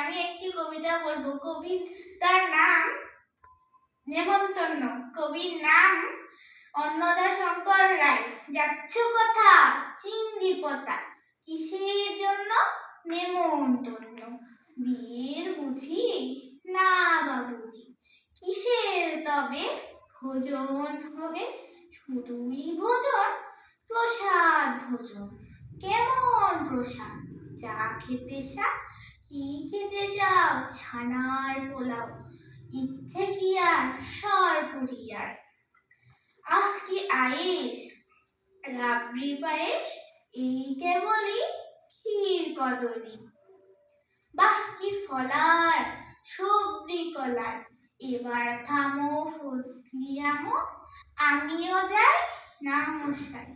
আমি একটি কবিতা বলবো। কবিতার নাম নেমন্তন্ন। কবির নাম অন্নদাশঙ্কর রায়। যাচ্ছ কথা চিংড়ি পোতা, কিসের জন্য নেমন্তন্ন? বিয়ের বুঝি না বাবুজি, কিসের তবে ভোজন হবে? শুধুই ভোজন, প্রসাদ ভোজন। কেমন প্রসাদ? চা খেতে চাও? কি খেতে চাও? ছানার পোলাও, ইচ্ছে কি আর সরপুরিয়ার? আহ কি আয়েশ, রাবড়ি পায়েস, এই কেবলই ক্ষীর কদলি। বাহ কি ফলার, সবজি কলার। এবার থামো ফজলি আমো, আমিও যাই না মশাই।